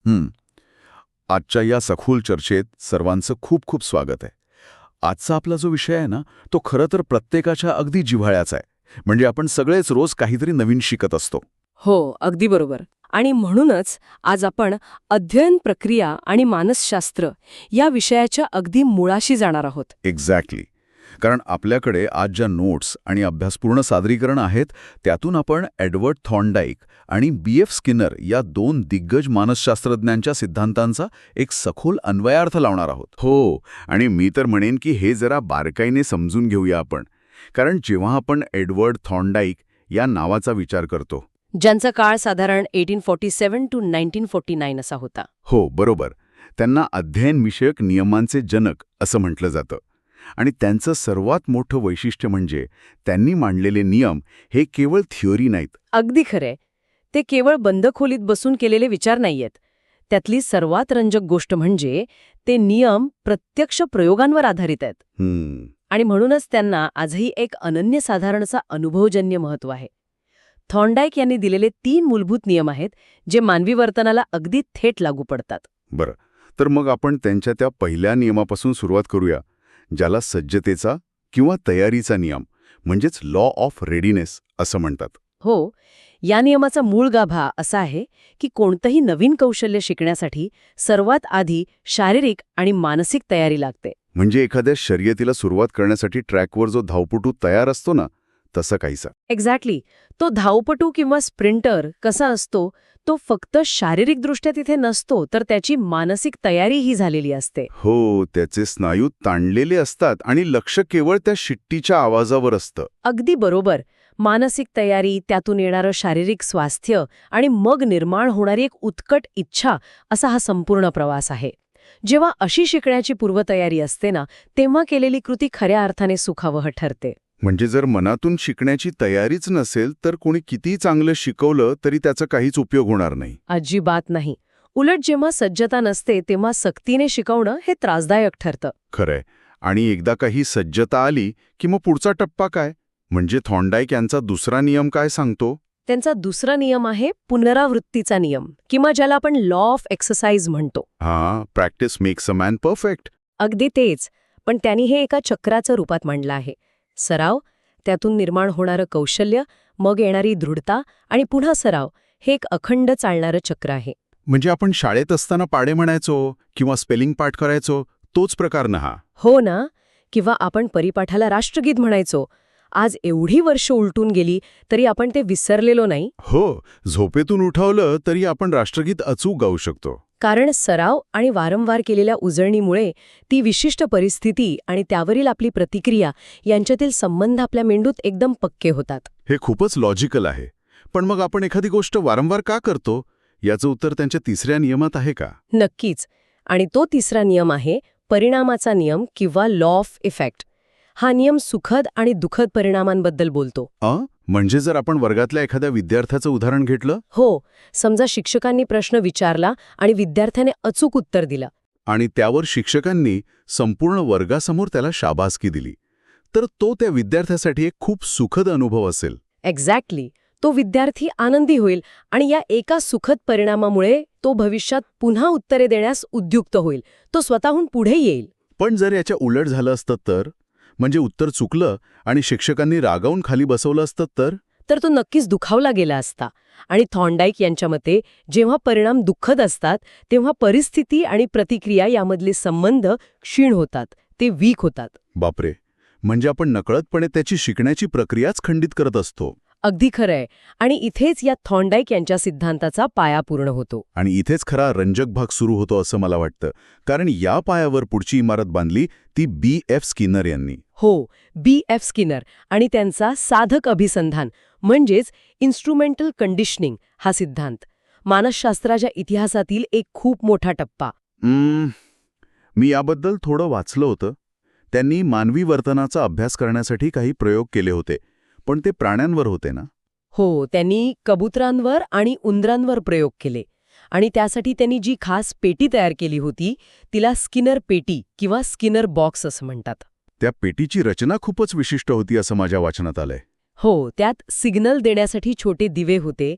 हं. आजच्या या सखोल चर्चेत सर्वांचं खूप खूप स्वागत आहे. आजचा आपला जो विषय आहे ना, तो खरं तर प्रत्येकाच्या अगदी जिव्हाळ्याचा आहे. म्हणजे आपण सगळेच रोज काहीतरी नवीन शिकत असतो. हो, अगदी बरोबर. आणि म्हणूनच आज आपण अध्ययन प्रक्रिया आणि मानसशास्त्र या विषयाच्या अगदी मुळाशी जाणार आहोत. एक्झॅक्टली. कारण आपल्याकडे आज ज्या नोट्स आणि अभ्यासपूर्ण सादरीकरण आहेत, त्यातून आपण एडवर्ड थॉर्नडाईक आणि B.F. स्किनर या दोन दिग्गज मानसशास्त्रज्ञांच्या सिद्धांतांचा एक सखोल अन्वयार्थ लावणार आहोत. हो, आणि मी तर म्हणेन की हे जरा बारकाईने समजून घेऊया आपण. कारण जेव्हा आपण एडवर्ड थॉर्नडाईक या नावाचा विचार करतो, ज्यांचा काळ साधारण 1847 to 1949 असा होता. हो, बरोबर, त्यांना अध्ययनविषयक नियमांचे जनक असं म्हटलं जातं. आणि त्यांचं सर्वात मोठं वैशिष्ट्य म्हणजे त्यांनी मांडलेले नियम हे केवळ थिअरी नाहीत. अगदी खरे. ते केवळ बंद खोलीत बसून केलेले विचार नाहीयेत. त्यातली सर्वात रंजक गोष्ट म्हणजे ते नियम प्रत्यक्ष प्रयोगांवर आधारित आहेत. आणि म्हणूनच त्यांना आजही एक अनन्यसाधारणचा अनुभवजन्य महत्त्व आहे. थॉर्नडाईक यांनी दिलेले 3 मूलभूत नियम आहेत जे मानवी वर्तनाला अगदी थेट लागू पडतात. बरं, तर मग आपण त्यांच्या त्या पहिल्या नियमापासून सुरुवात करूया, ज्याला सज्जतेचा किंवा तयारीचा नियम म्हणजेच लॉ ऑफ रेडीनेस असं म्हणतात. हो, या नियमाचा मूळ गाभा असा आहे की कोणतंही नवीन कौशल्य शिकण्यासाठी सर्वात आधी शारीरिक आणि मानसिक तयारी लागते. म्हणजे एखाद्या शर्यतीला सुरुवात करण्यासाठी ट्रॅकवर जो धावपटू तयार असतो ना, तसं काहीसा. एक्झॅक्टली. तो धावपटू किंवा स्प्रिंटर कसा असतो, तो फक्त शारीरिकदृष्ट्या तिथे नसतो, तर त्याची मानसिक तयारीही झालेली असते. हो, त्याचे स्नायू ताणलेले असतात आणि लक्ष केवळ त्या शिट्टीच्या आवाजावर असतं. अगदी बरोबर. मानसिक तयारी, त्यातून येणारं शारीरिक स्वास्थ्य आणि मग निर्माण होणारी एक उत्कट इच्छा असा हा संपूर्ण प्रवास आहे. जेव्हा अशी शिकण्याची पूर्वतयारी असते ना, तेव्हा केलेली कृती खऱ्या अर्थाने सुखावह ठरते. म्हणजे जर मनातून शिकण्याची तयारीच नसेल तर कोणी किती चांगलं शिकवलं तरी त्याचा काहीच उपयोग होणार नाही. अजिबात नाही. उलट जेव्हा सज्जता नसते तेव्हा सक्तीने शिकवणं हे त्रासदायक ठरतं. खरंय. आणि एकदा काही सज्जता आली की मग पुढचा टप्पा काय? म्हणजे थॉर्नडाईक यांचा दुसरा नियम काय सांगतो? त्यांचा दुसरा नियम आहे पुनरावृत्तीचा नियम, किंवा ज्याला आपण लॉ ऑफ एक्सरसाइज म्हणतो. Practice makes a man perfect. अगदी तेच. पण त्यांनी हे एका चक्राचं रूपात मांडलं आहे. सराव, त्यातून निर्माण होणारं कौशल्य, मग येणारी दृढता आणि पुन्हा सराव, हे एक अखंड चालणारं चक्र आहे. म्हणजे आपण शाळेत असताना पाढे म्हणायचो किंवा स्पेलिंग पाठ करायचो, तोच प्रकार ना हा? हो ना. किंवा आपण परिपाठाला राष्ट्रगीत म्हणायचो. आज एवढी वर्ष उलटून गेली तरी आपण ते विसरलेलो नाही. हो, झोपेतून उठवलं तरी आपण राष्ट्रगीत अचूक गाऊ शकतो. कारण सराव आणि वारंवार केलेल्या उजळणीमुळे ती विशिष्ट परिस्थिती आणि त्यावरील आपली प्रतिक्रिया यांच्यातील संबंध आपल्या मेंदूत एकदम पक्के होतात. हे खूपच लॉजिकल आहे. पण मग आपण एखादी गोष्ट वारंवार का करतो याचं उत्तर त्यांच्या तिसऱ्या नियमात आहे का? नक्कीच. आणि तो तिसरा नियम आहे परिणामाचा नियम किंवा लॉ ऑफ इफेक्ट. हा नियम सुखद आणि दुःखद परिणामांबद्दल बोलतो. म्हणजे जर आपण वर्गातल्या एखाद्या विद्यार्थ्याचं उदाहरण घेतलं? हो, समजा शिक्षकांनी प्रश्न विचारला आणि विद्यार्थ्याने अचूक उत्तर दिलं. आणि त्यावर शिक्षकांनी संपूर्ण वर्गासमोर त्याला शाबासकी दिली, तर तो त्या विद्यार्थ्यासाठी एक खूप सुखद अनुभव असेल. एक्झॅक्टली. तो विद्यार्थी आनंदी होईल आणि या एका सुखद परिणामामुळे तो भविष्यात पुन्हा उत्तरे देण्यास उद्युक्त होईल. तो स्वतःहून पुढे येईल. पण जर याच्या उलट झालं असतं तर? म्हणजे उत्तर चुकलं आणि शिक्षकांनी रागावून खाली बसवलं असतं तर तो नक्कीच दुखावला गेला असता. आणि थॉर्नडाईक यांच्या मते जेव्हा परिणाम दुःखद असतात तेव्हा परिस्थिती आणि प्रतिक्रिया यामधले संबंध क्षीण होतात, ते वीक होतात. बापरे, म्हणजे आपण नकळतपणे त्याची शिकण्याची प्रक्रियाच खंडित करत असतो. अगदी खरंय. आणि इथेच या थॉर्नडाईक यांच्या सिद्धांताचा पाया पूर्ण होतो. आणि इथेच खरा रंजक भाग सुरू होतो असं मला वाटतं. कारण या पायावर पुढची इमारत बांधली ती B.F. स्किनर यांनी. हो, B.F. स्किनर आणि त्यांचा साधक अभिसंधान म्हणजेच इन्स्ट्रुमेंटल कंडिशनिंग हा सिद्धांत मानसशास्त्राच्या इतिहासातील एक खूप मोठा टप्पा. मी याबद्दल थोडं वाचलं होतं. त्यांनी मानवी वर्तनाचा अभ्यास करण्यासाठी काही प्रयोग केले होते, पण ते प्राण्यांवर होते ना? हो, त्यांनी कबुतरांवर आणि उंदरांवर प्रयोग केले. आणि त्यासाठी त्यांनी जी खास पेटी तयार केली होती तिला स्किनर पेटी किंवा स्किनर बॉक्स असं म्हणतात. त्या पेटीची रचना खूपच विशिष्ट होती असं माझ्या वाचनात आलंय. हो, त्यात सिग्नल देण्यासाठी छोटे दिवे होते,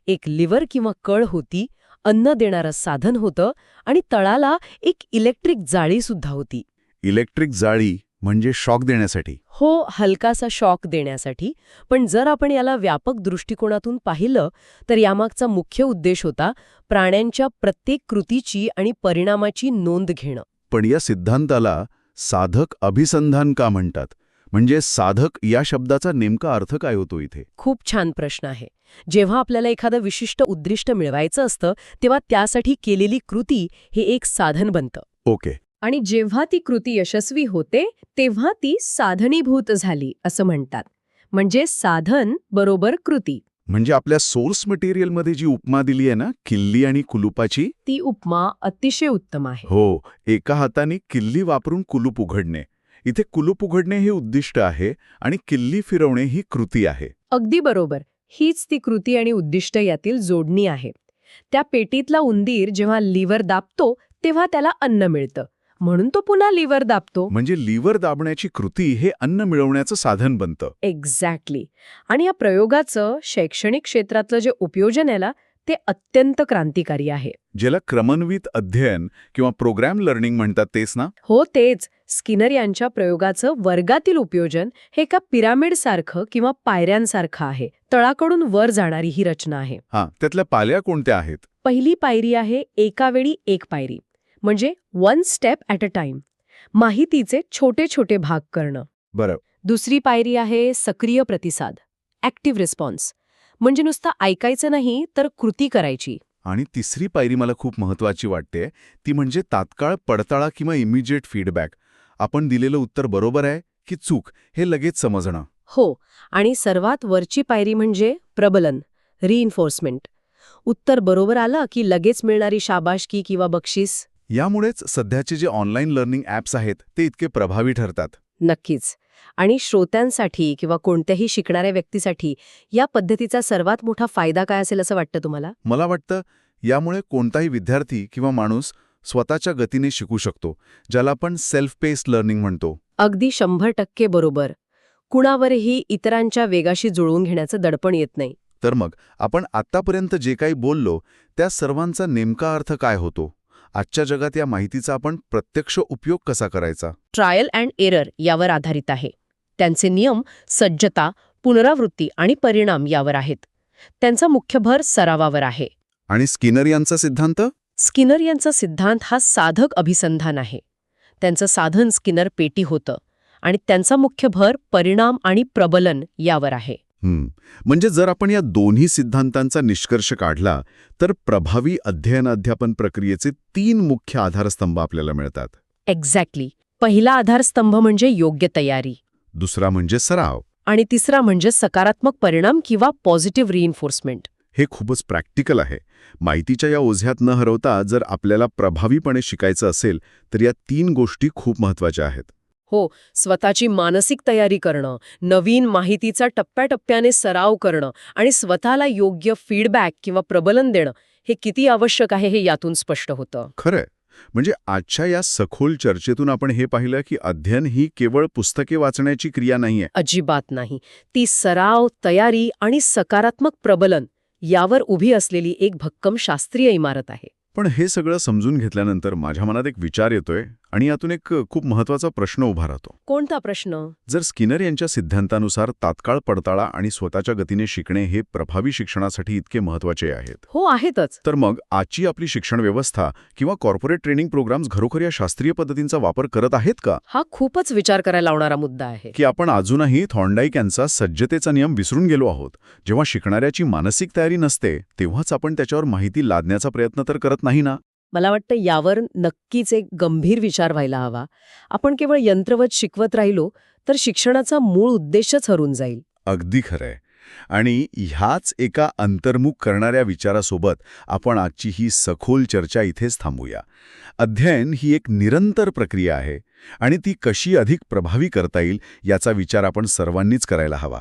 एक लिव्हर किंवा कळ होती अन्न देणारं साधन होतं आणि तळाला एक इलेक्ट्रिक जाळी सुद्धा होती. इलेक्ट्रिक जाळी म्हणजे शॉक देण्यासाठी. हो, हलकासा शॉक देण्यासाठी. पण जर आपण याला व्यापक दृष्टिकोनातून पाहिलं तर यामागचा मुख्य उद्देश होता प्राण्यांच्या प्रत्येक कृतीची आणि परिणामाची नोंद घेणं. पण या सिद्धांताला साधक अभिसंधान का म्हणतात? म्हणजे साधक या शब्दाचा नेमका अर्थ काय होतो इथे? खूप छान प्रश्न आहे. जेव्हा आपल्याला एखादं विशिष्ट उद्दिष्ट मिळवायचं असतं तेव्हा त्यासाठी केलेली कृती हे एक साधन बनतं. ओके. आणि जेव्हा ती कृती यशस्वी होते तेव्हा ती साधनीभूत झाली असं म्हणतात. म्हणजे साधन बरोबर कृती. म्हणजे आपल्या सोर्स मटेरियलमध्ये जी उपमा दिली आहे ना, किल्ली आणि कुलुपाची, ती उपमा अतिशय उत्तम आहे. हो, एका हाताने किल्ली वापरून कुलूप उघडणे. इथे कुलूप उघडणे हे उद्दिष्ट आहे आणि किल्ली फिरवणे ही कृती आहे. अगदी बरोबर. हीच ती कृती आणि उद्दिष्ट यातील जोडणी आहे. त्या पेटीतला उंदीर जेव्हा लिव्हर दाबतो तेव्हा त्याला अन्न मिळतं, म्हणून तो पुन्हा लिव्हर दाबतो. म्हणजे लिव्हर दाबण्याची कृती हे अन्न मिळवण्याचं साधन बनतं. एक्झॅक्टली. आणि या प्रयोगाचं शैक्षणिक क्षेत्रातलं जे उपयोजन आहे ना, ते अत्यंत क्रांतिकारी आहे. ज्याला क्रमन्वित अध्ययन किंवा प्रोग्रॅम लर्निंग म्हणतात तेच ना? हो, तेच. स्किनर यांच्या प्रयोगाचं वर्गातील उपयोजन हे एका पिरामिडसारखं किंवा पायऱ्यांसारखं आहे. तळाकडून वर जाणारी ही रचना आहे. हां, त्यातल्या पायऱ्या कोणत्या आहेत? पहिली पायरी आहे एका वेळी एक पायरी, म्हणजे one step at a time. माहितीचे छोटे छोटे भाग करणं. बरं. दुसरी पायरी आहे सक्रिय प्रतिसाद, ॲक्टिव्ह रिस्पॉन्स. म्हणजे नुसतं ऐकायचं नाही तर कृती करायची. आणि तिसरी पायरी मला खूप महत्वाची वाटते, ती म्हणजे तात्काळ पडताळा किंवा इमिजिएट फीडबॅक. आपण दिलेलं उत्तर बरोबर आहे की चूक हे लगेच समजणं. हो, आणि सर्वात वरची पायरी म्हणजे प्रबलन, रिइन्फोर्समेंट. उत्तर बरोबर आलं की लगेच मिळणारी शाबासकी किंवा बक्षीस. यामुळेच सध्याचे जे ऑनलाईन लर्निंग ॲप्स आहेत ते इतके प्रभावी ठरतात. नक्कीच. आणि श्रोत्यांसाठी किंवा कोणत्याही शिकणाऱ्या व्यक्तीसाठी या पद्धतीचा सर्वात मोठा फायदा काय असेल असं वाटतं तुम्हाला? मला वाटतं यामुळे कोणताही विद्यार्थी किंवा माणूस स्वतःच्या गतीने शिकू शकतो, ज्याला आपण सेल्फ पेस्ड लर्निंग म्हणतो. अगदी 100% बरोबर. कुणावरही इतरांच्या वेगाशी जुळवून घेण्याचं दडपण येत नाही. तर मग आपण आत्तापर्यंत जे काही बोललो त्या सर्वांचा नेमका अर्थ काय होतो? आजच्या जगात या माहितीचा आपण प्रत्यक्ष उपयोग कसा करायचा? ट्रायल अँड एरर यावर आधारित आहे. त्यांचे नियम सज्जता, पुनरावृत्ती आणि परिणाम यावर आहेत. त्यांचा मुख्य भर सरावावर आहे. आणि स्किनर यांचा सिद्धांत? स्किनर यांचा सिद्धांत हा साधक अभिसंधान आहे. त्यांचं साधन स्किनर पेटी होतं आणि त्यांचा मुख्य भर परिणाम आणि प्रबलन यावर आहे. म्हणजे जर आपण या दोन्ही सिद्धांतांचा निष्कर्ष काढला तर प्रभावी अध्ययन अध्यापन प्रक्रियेचे 3 मुख्य आधारस्तंभ आपल्याला मिळतात. एक्झॅक्टली. पहिला आधारस्तंभ म्हणजे योग्य तयारी, दुसरा म्हणजे सराव, आणि तिसरा म्हणजे सकारात्मक परिणाम किंवा पॉझिटिव्ह रिइन्फोर्समेंट. हे खूपच प्रॅक्टिकल आहे. माहितीच्या या ओझ्यात न हरवता जर आपल्याला प्रभावीपणे शिकायचं असेल तर या 3 गोष्टी खूप महत्त्वाच्या आहेत. हो, स्वतःची मानसिक तयारी करणं, नवीन माहितीचा टप्प्याटप्प्याने सराव करणं आणि स्वतःला योग्य फीडबॅक किंवा प्रबलन देणं हे किती आवश्यक आहे हे यातून स्पष्ट होतं. खरंय. म्हणजे आजच्या या सखोल चर्चेतून आपण हे पाहिलं की अध्ययन ही केवळ पुस्तके वाचण्याची क्रिया नाहीये. अजिबात नाही. ती सराव, तयारी आणि सकारात्मक प्रबलन यावर उभी असलेली एक भक्कम शास्त्रीय इमारत आहे. पण हे सगळं समजून घेतल्यानंतर माझ्या मनात एक विचार येतोय आणि यातून एक खूप महत्वाचा प्रश्न उभा राहतो. कोणता प्रश्न? जर स्किनर यांच्या सिद्धांतानुसार तात्काळ पडताळा आणि स्वतःच्या गतीने शिकणे हे प्रभावी शिक्षणासाठी इतके महत्वाचे आहेत, हो आहेतच, तर मग आजची आपली शिक्षण व्यवस्था किंवा कॉर्पोरेट ट्रेनिंग प्रोग्राम्स खरोखर या शास्त्रीय पद्धतींचा वापर करत आहेत का? हा खूपच विचार करायला लावणारा मुद्दा आहे. की आपण अजूनही थॉर्नडाईक यांचा सज्जतेचा नियम विसरून गेलो आहोत? जेव्हा शिकणाऱ्याची मानसिक तयारी नसते तेव्हाच आपण त्याच्यावर माहिती लादण्याचा प्रयत्न तर करत नाही ना? मला वाटतं यावर नक्कीच एक गंभीर विचार व्हायला हवा. आपण केवळ यंत्रवत शिकवत राहिलो तर शिक्षणाचा मूळ उद्देशच हरून जाईल. अगदी खरंय. आणि ह्याच एका अंतर्मुख करणाऱ्या विचारासोबत आपण आजची ही सखोल चर्चा इथेच थांबूया. अध्ययन ही एक निरंतर प्रक्रिया आहे आणि ती कशी अधिक प्रभावी करता येईल याचा विचार आपण सर्वांनीच करायला हवा.